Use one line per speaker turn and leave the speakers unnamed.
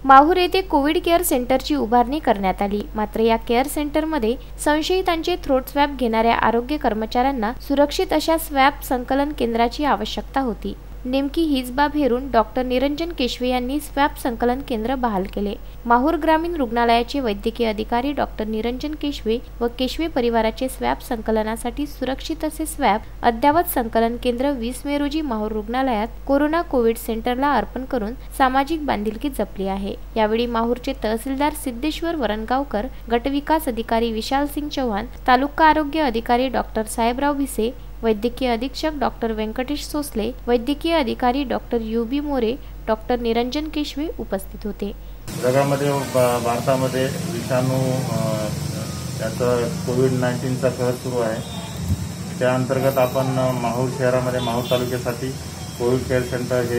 माहूर येथे Covid care सेंटरची उभारणी करण्यात आली। मात्र या केअर सेंटरमध्ये संशयितांचे थ्रोट स्वॅब घेणाऱ्या आरोग्य कर्मचाऱ्यांना सुरक्षित अशा स्वॅब संकलन केंद्राची आवश्यकता होती। नेमकी हीच बाब हेरून डॉक्टर निरंजन केशवे यांनी स्वॅब संकलन केंद्र बहाल केले। माहूर ग्रामीण रुग्णालयाचे वैद्यकीय अधिकारी डॉक्टर निरंजन केशवे व केशवे परिवाराचे स्वॅब संकलनासाठी सुरक्षित असे स्वॅब अद्ययावत संकलन केंद्र 20 मे रोजी माहूर रुग्णालयात कोरोना कोविड सेंटरला अर्पण करून सामाजिक बांधिलकी जपली आहे। यावेळी माहूरचे तहसीलदार सिद्धेश्वर वरणगावकर, गटविकास अधिकारी विशाल सिंग चौहान, तालुका आरोग्य अधिकारी डॉक्टर साहेबराव भिसे, वैद्यकीय अधीक्षक डॉक्टर व्यंकटेश सोसले, वैद्यकीय अधिकारी डॉक्टर युबी मोरे, डॉक्टर निरंजन केशवे उपस्थित होते।
जगामध्ये भारतामध्ये विषाणू याचा कोविड-19चा कहर सुरू आहे। त्या अंतर्गत आपण माहूर शहरामध्ये माहूर तालुक्यासाठी कोविड केअर सेंटर